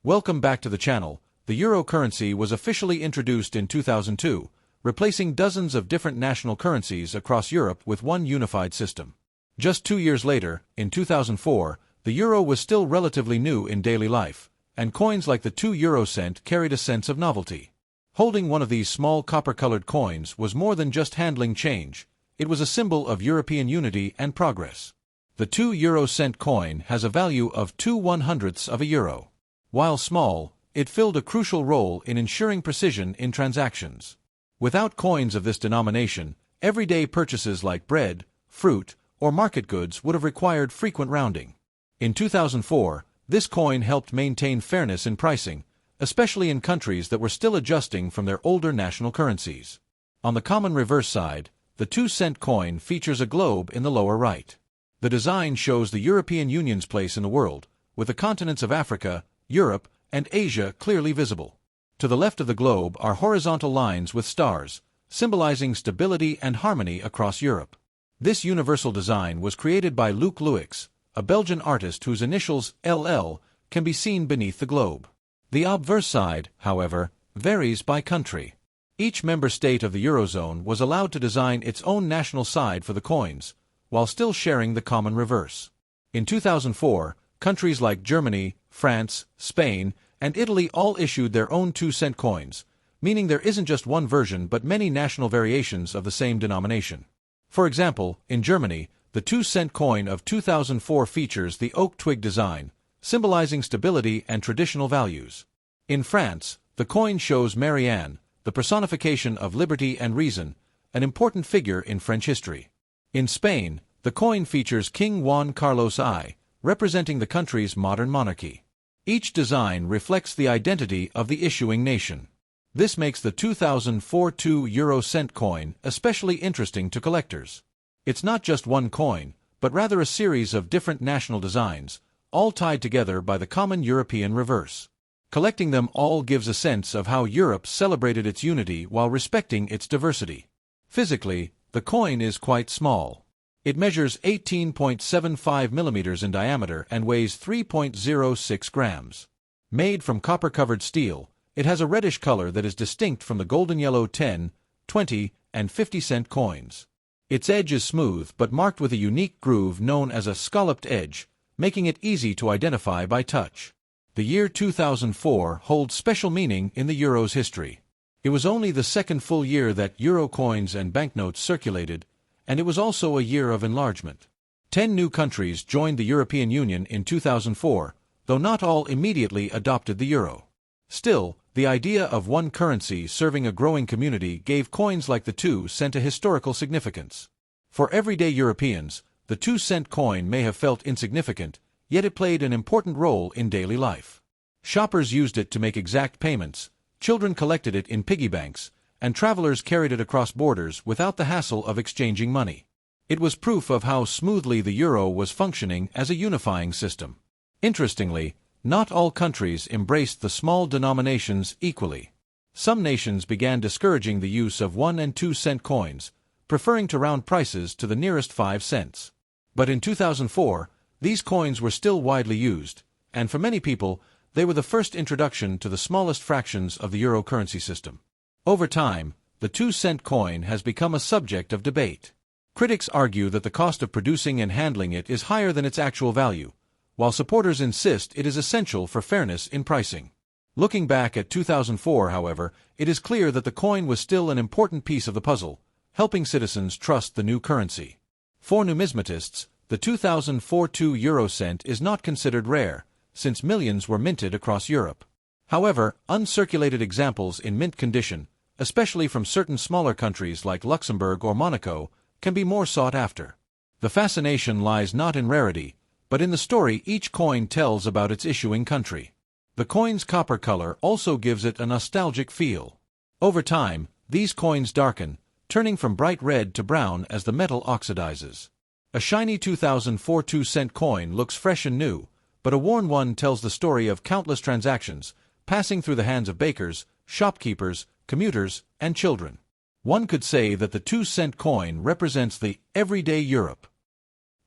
Welcome back to the channel. The euro currency was officially introduced in 2002, replacing dozens of different national currencies across Europe with one unified system. Just 2 years later, in 2004, the euro was still relatively new in daily life, and coins like the 2 euro cent carried a sense of novelty. Holding one of these small copper-colored coins was more than just handling change. It was a symbol of European unity and progress. The 2 euro cent coin has a value of 2/100ths of a euro. While small, it filled a crucial role in ensuring precision in transactions. Without coins of this denomination, everyday purchases like bread, fruit, or market goods would have required frequent rounding. In 2004, this coin helped maintain fairness in pricing, especially in countries that were still adjusting from their older national currencies. On the common reverse side, the 2-cent coin features a globe in the lower right. The design shows the European Union's place in the world, with the continents of Africa, Europe, and Asia clearly visible. To the left of the globe are horizontal lines with stars, symbolizing stability and harmony across Europe. This universal design was created by Luc Louix, a Belgian artist whose initials LL can be seen beneath the globe. The obverse side, however, varies by country. Each member state of the Eurozone was allowed to design its own national side for the coins, while still sharing the common reverse. In 2004, countries like Germany, France, Spain, and Italy all issued their own 2-cent coins, meaning there isn't just one version but many national variations of the same denomination. For example, in Germany, the 2-cent coin of 2004 features the oak twig design, symbolizing stability and traditional values. In France, the coin shows Marianne, the personification of liberty and reason, an important figure in French history. In Spain, the coin features King Juan Carlos I, representing the country's modern monarchy. Each design reflects the identity of the issuing nation. This makes the 2004 2 euro cent coin especially interesting to collectors. It's not just one coin, but rather a series of different national designs, all tied together by the common European reverse. Collecting them all gives a sense of how Europe celebrated its unity while respecting its diversity. Physically, the coin is quite small. It measures 18.75 millimeters in diameter and weighs 3.06 grams. Made from copper-covered steel, it has a reddish color that is distinct from the golden yellow 10, 20, and 50-cent coins. Its edge is smooth but marked with a unique groove known as a scalloped edge, making it easy to identify by touch. The year 2004 holds special meaning in the euro's history. It was only the second full year that euro coins and banknotes circulated, and it was also a year of enlargement. 10 new countries joined the European Union in 2004, though not all immediately adopted the euro. Still, the idea of one currency serving a growing community gave coins like the 2 cent a historical significance. For everyday Europeans, the 2-cent coin may have felt insignificant, yet it played an important role in daily life. Shoppers used it to make exact payments, children collected it in piggy banks, and travelers carried it across borders without the hassle of exchanging money. It was proof of how smoothly the euro was functioning as a unifying system. Interestingly, not all countries embraced the small denominations equally. Some nations began discouraging the use of 1 and 2-cent coins, preferring to round prices to the nearest 5 cents. But in 2004, these coins were still widely used, and for many people, they were the first introduction to the smallest fractions of the euro currency system. Over time, the 2-cent coin has become a subject of debate. Critics argue that the cost of producing and handling it is higher than its actual value, while supporters insist it is essential for fairness in pricing. Looking back at 2004, however, it is clear that the coin was still an important piece of the puzzle, helping citizens trust the new currency. For numismatists, the 2004 2 euro cent is not considered rare, since millions were minted across Europe. However, uncirculated examples in mint condition, especially from certain smaller countries like Luxembourg or Monaco, can be more sought after. The fascination lies not in rarity, but in the story each coin tells about its issuing country. The coin's copper color also gives it a nostalgic feel. Over time, these coins darken, turning from bright red to brown as the metal oxidizes. A shiny 2004 2-cent coin looks fresh and new, but a worn one tells the story of countless transactions, passing through the hands of bakers, shopkeepers, commuters, and children. One could say that the 2-cent coin represents the everyday Europe.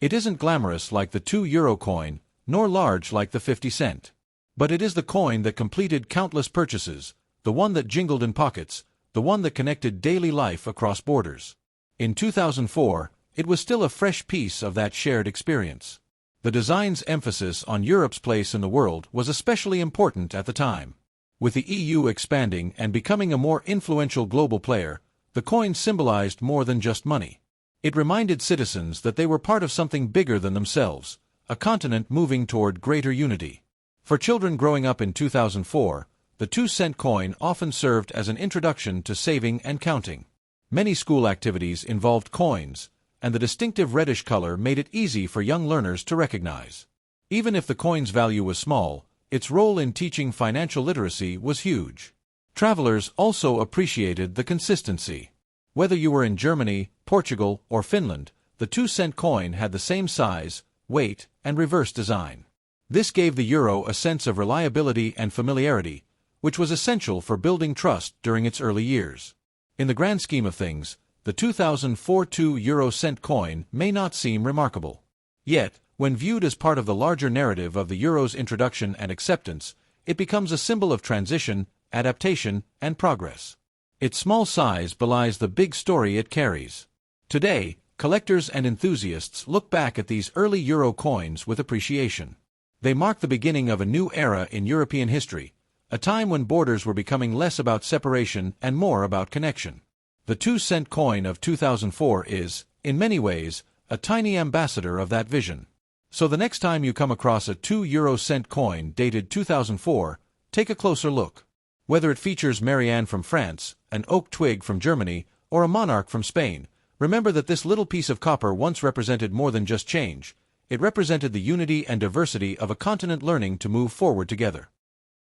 It isn't glamorous like the 2 euro coin, nor large like the 50 cent. But it is the coin that completed countless purchases, the one that jingled in pockets, the one that connected daily life across borders. In 2004, it was still a fresh piece of that shared experience. The design's emphasis on Europe's place in the world was especially important at the time. With the EU expanding and becoming a more influential global player, the coin symbolized more than just money. It reminded citizens that they were part of something bigger than themselves, a continent moving toward greater unity. For children growing up in 2004, the 2-cent coin often served as an introduction to saving and counting. Many school activities involved coins, and the distinctive reddish color made it easy for young learners to recognize. Even if the coin's value was small, its role in teaching financial literacy was huge. Travelers also appreciated the consistency. Whether you were in Germany, Portugal, or Finland, the 2-cent coin had the same size, weight, and reverse design. This gave the euro a sense of reliability and familiarity, which was essential for building trust during its early years. In the grand scheme of things, the 2004 2-euro-cent coin may not seem remarkable. Yet, when viewed as part of the larger narrative of the euro's introduction and acceptance, it becomes a symbol of transition, adaptation, and progress. Its small size belies the big story it carries. Today, collectors and enthusiasts look back at these early euro coins with appreciation. They mark the beginning of a new era in European history, a time when borders were becoming less about separation and more about connection. The 2-cent coin of 2004 is, in many ways, a tiny ambassador of that vision. So the next time you come across a 2-euro-cent coin dated 2004, take a closer look. Whether it features Marianne from France, an oak twig from Germany, or a monarch from Spain, remember that this little piece of copper once represented more than just change. It represented the unity and diversity of a continent learning to move forward together.